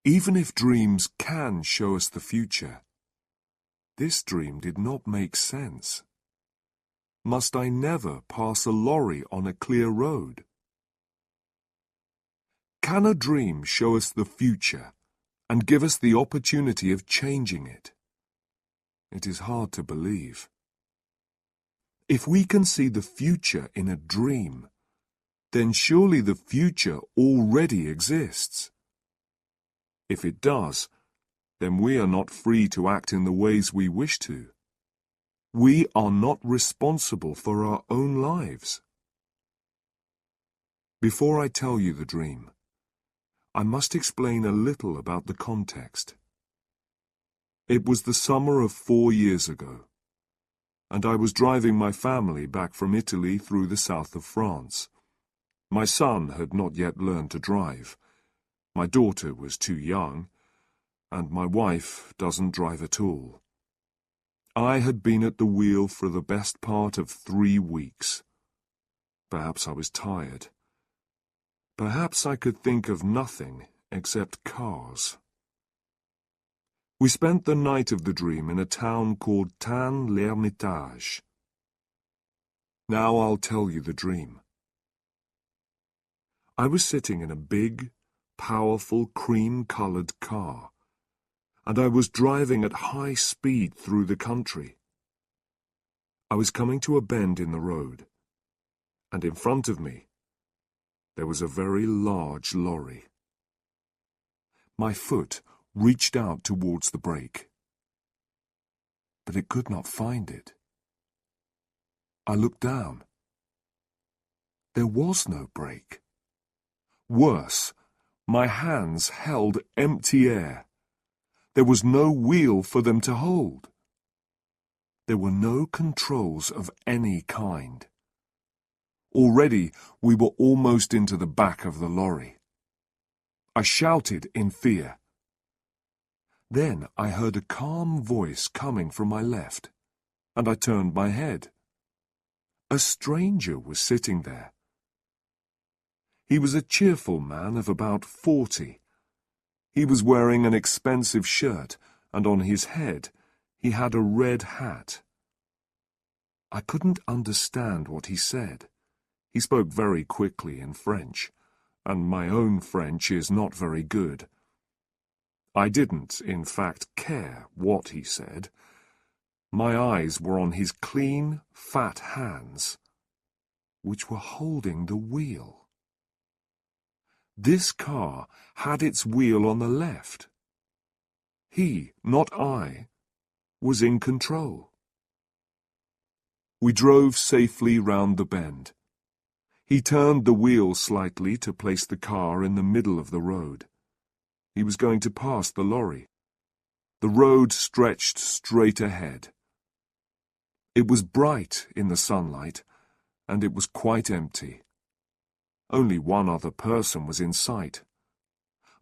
Even if dreams can show us the future, this dream did not make sense. Must I never pass a lorry on a clear road? Can a dream show us the future and give us the opportunity of changing it? It is hard to believe. If we can see the future in a dream, then surely the future already exists. If it does, then we are not free to act in the ways we wish to. We are not responsible for our own lives. Before I tell you the dream, I must explain a little about the context. It was the summer of 4 years ago, and I was driving my family back from Italy through the south of France. My son had not yet learned to drive. My daughter was too young, and my wife doesn't drive at all. I had been at the wheel for the best part of 3 weeks. Perhaps I was tired. Perhaps I could think of nothing except cars. We spent the night of the dream in a town called Tain-l'Hermitage. Now I'll tell you the dream. I was sitting in a big, powerful, cream-coloured car, and I was driving at high speed through the country. I was coming to a bend in the road, and in front of me there was a very large lorry. My foot reached out towards the brake, but it could not find it. I looked down. There was no brake. Worse, my hands held empty air. There was no wheel for them to hold. There were no controls of any kind. Already we were almost into the back of the lorry. I shouted in fear. Then I heard a calm voice coming from my left, and I turned my head. A stranger was sitting there. He was a cheerful man of about 40. He was wearing an expensive shirt, and on his head he had a red hat. I couldn't understand what he said. He spoke very quickly in French, and my own French is not very good. I didn't, in fact, care what he said. My eyes were on his clean, fat hands, which were holding the wheel. This car had its wheel on the left. He, not I, was in control. We drove safely round the bend. He turned the wheel slightly to place the car in the middle of the road. He was going to pass the lorry. The road stretched straight ahead. It was bright in the sunlight, and it was quite empty. Only one other person was in sight.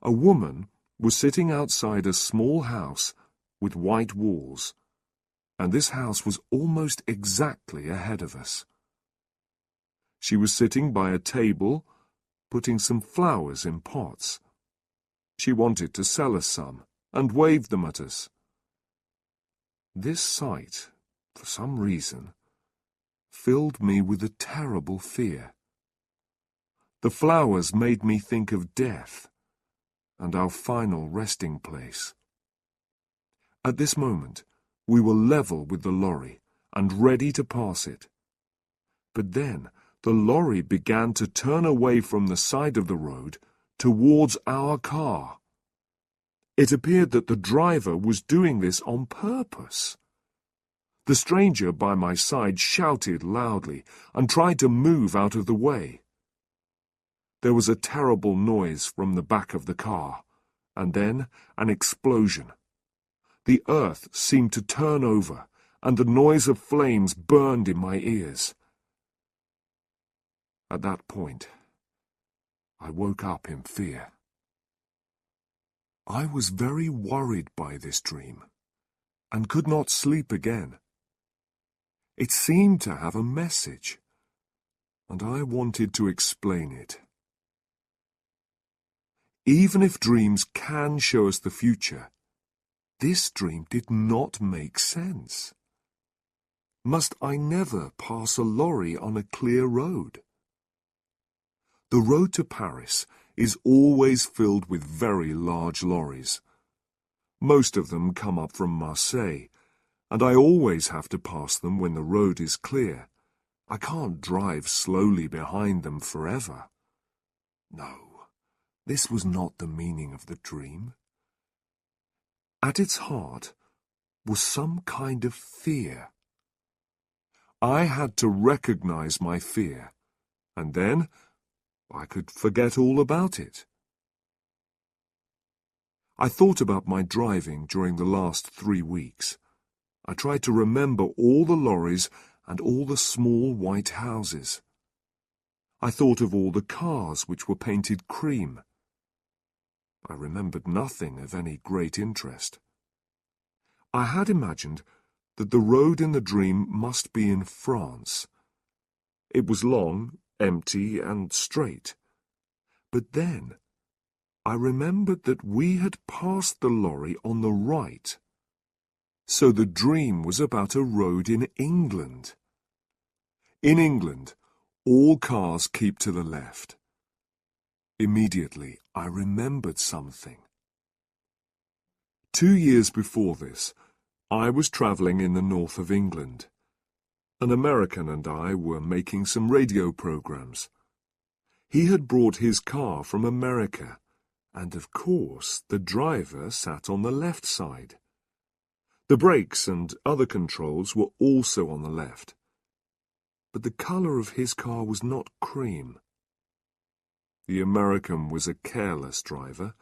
A woman was sitting outside a small house with white walls, and this house was almost exactly ahead of us. She was sitting by a table, putting some flowers in pots. She wanted to sell us some, and waved them at us. This sight, for some reason, filled me with a terrible fear. The flowers made me think of death, and our final resting place. At this moment, we were level with the lorry, and ready to pass it. But then, the lorry began to turn away from the side of the road towards our car. It appeared that the driver was doing this on purpose. The stranger by my side shouted loudly and tried to move out of the way. There was a terrible noise from the back of the car, and then an explosion. The earth seemed to turn over, and the noise of flames burned in my ears. At that point, I woke up in fear. I was very worried by this dream, and could not sleep again. It seemed to have a message, and I wanted to explain it. Even if dreams can show us the future, this dream did not make sense. Must I never pass a lorry on a clear road? The road to Paris is always filled with very large lorries. Most of them come up from Marseille, and I always have to pass them when the road is clear. I can't drive slowly behind them forever. No, this was not the meaning of the dream. At its heart was some kind of fear. I had to recognize my fear, and then I could forget all about it. I thought about my driving during the last 3 weeks. I tried to remember all the lorries and all the small white houses. I thought of all the cars which were painted cream. I remembered nothing of any great interest. I had imagined that the road in the dream must be in France. It was long, empty, and straight. But then I remembered that we had passed the lorry on the right. So the dream was about a road in England. In England, all cars keep to the left. Immediately, I remembered something. 2 years before this, I was travelling in the north of England. An American and I were making some radio programs. He had brought his car from America, and of course the driver sat on the left side. The brakes and other controls were also on the left. But the colour of his car was not cream. The American was a careless driver,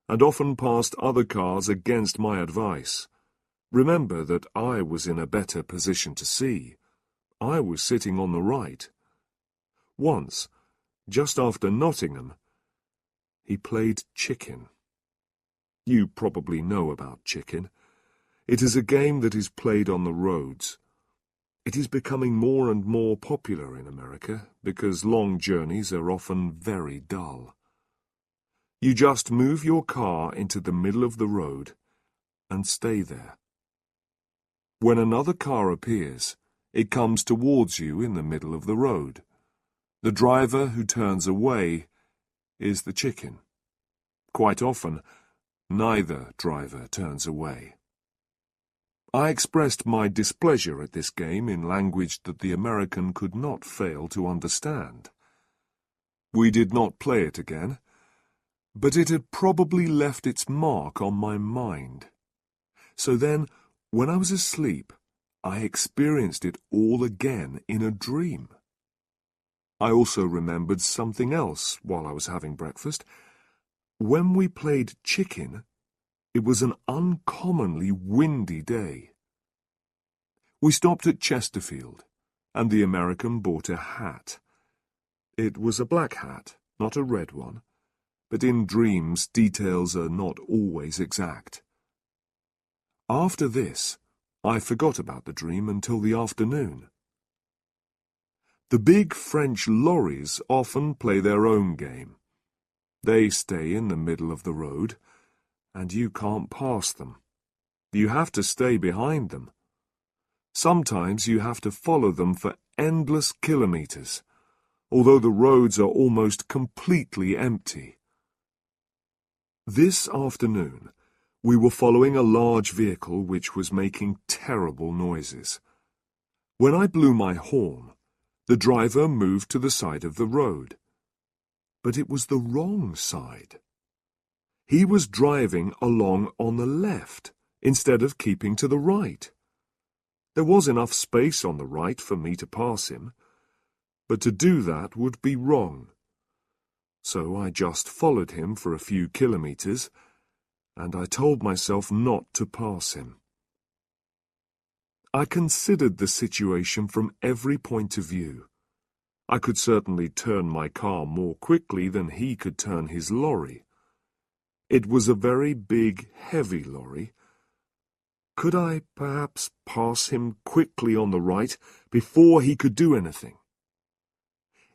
and often passed other cars against my advice. Remember that I was in a better position to see. I was sitting on the right. Once, just after Nottingham, he played chicken. You probably know about chicken. It is a game that is played on the roads. It is becoming more and more popular in America because long journeys are often very dull. You just move your car into the middle of the road and stay there. When another car appears, it comes towards you in the middle of the road. The driver who turns away is the chicken. Quite often, neither driver turns away. I expressed my displeasure at this game in language that the American could not fail to understand. We did not play it again, but it had probably left its mark on my mind. So then, when I was asleep, I experienced it all again in a dream. I also remembered something else while I was having breakfast. When we played chicken, it was an uncommonly windy day. We stopped at Chesterfield, and the American bought a hat. It was a black hat, not a red one, but in dreams details are not always exact. After this, I forgot about the dream until the afternoon. The big French lorries often play their own game. They stay in the middle of the road, and you can't pass them. You have to stay behind them. Sometimes you have to follow them for endless kilometres, although the roads are almost completely empty. This afternoon, we were following a large vehicle which was making terrible noises. When I blew my horn, the driver moved to the side of the road. But it was the wrong side. He was driving along on the left, instead of keeping to the right. There was enough space on the right for me to pass him, but to do that would be wrong. So I just followed him for a few kilometres, and I told myself not to pass him. I considered the situation from every point of view. I could certainly turn my car more quickly than he could turn his lorry. It was a very big, heavy lorry. Could I perhaps pass him quickly on the right before he could do anything?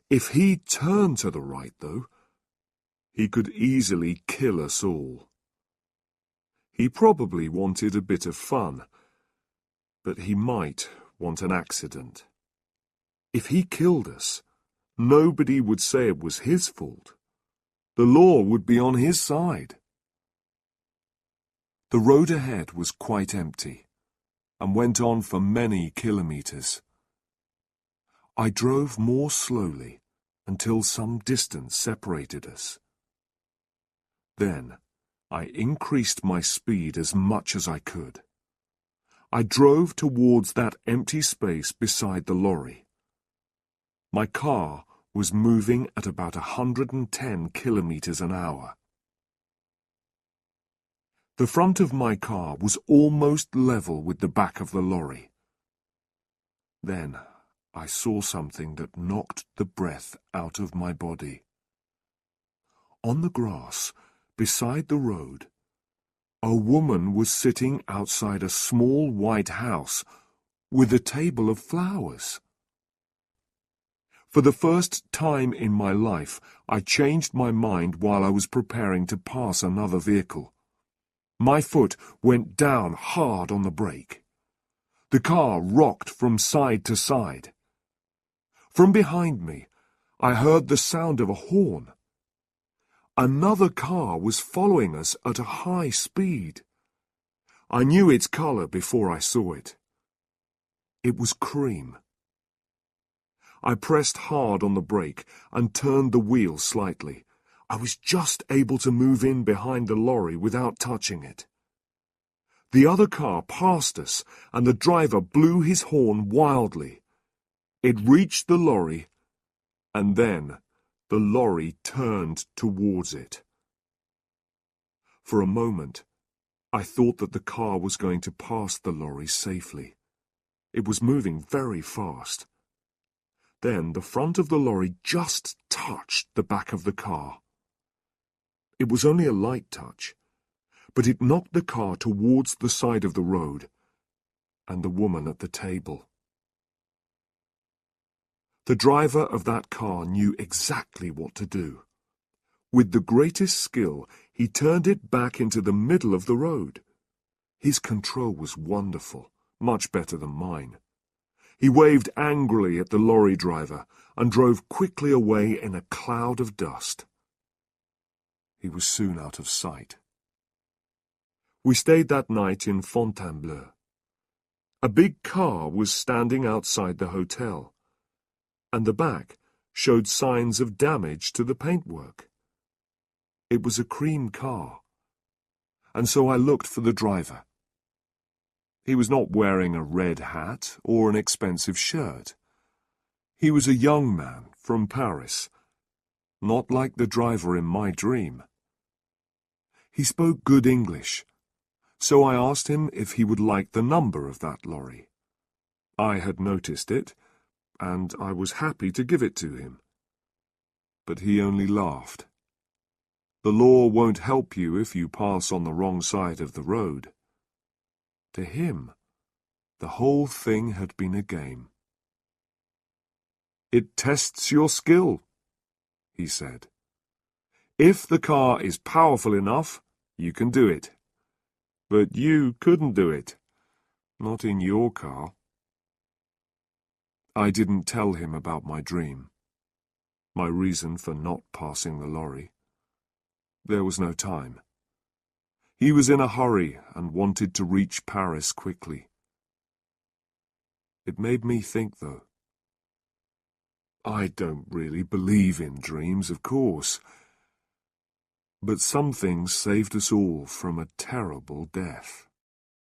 If he turned to the right, though, He could easily kill us all. He probably wanted a bit of fun, but he might want an accident. If he killed us, nobody would say it was his fault. The law would be on his side. The road ahead was quite empty, and went on for many kilometers. I drove more slowly until some distance separated us. Then I increased my speed as much as I could. I drove towards that empty space beside the lorry. My car was moving at about 110 kilometers an hour. The front of my car was almost level with the back of the lorry. Then I saw something that knocked the breath out of my body. On the grass, beside the road, a woman was sitting outside a small white house with a table of flowers. For the first time in my life, I changed my mind while I was preparing to pass another vehicle. My foot went down hard on the brake. The car rocked from side to side. From behind me, I heard the sound of a horn. Another car was following us at a high speed. I knew its color before I saw it. It was cream. I pressed hard on the brake and turned the wheel slightly. I was just able to move in behind the lorry without touching it. The other car passed us, and the driver blew his horn wildly. It reached the lorry, and then the lorry turned towards it. For a moment, I thought that the car was going to pass the lorry safely. It was moving very fast. Then the front of the lorry just touched the back of the car. It was only a light touch, but it knocked the car towards the side of the road and the woman at the table. The driver of that car knew exactly what to do. With the greatest skill, he turned it back into the middle of the road. His control was wonderful, much better than mine. He waved angrily at the lorry driver and drove quickly away in a cloud of dust. He was soon out of sight. We stayed that night in Fontainebleau. A big car was standing outside the hotel, and the back showed signs of damage to the paintwork. It was a cream car, and so I looked for the driver. He was not wearing a red hat or an expensive shirt. He was a young man from Paris, not like the driver in my dream. He spoke good English, so I asked him if he would like the number of that lorry. I had noticed it, and I was happy to give it to him. But he only laughed. The law won't help you if you pass on the wrong side of the road. To him, the whole thing had been a game. It tests your skill, he said. If the car is powerful enough, you can do it. But you couldn't do it. Not in your car. I didn't tell him about my dream, my reason for not passing the lorry. There was no time. He was in a hurry and wanted to reach Paris quickly. It made me think, though. I don't really believe in dreams, of course, but some things saved us all from a terrible death.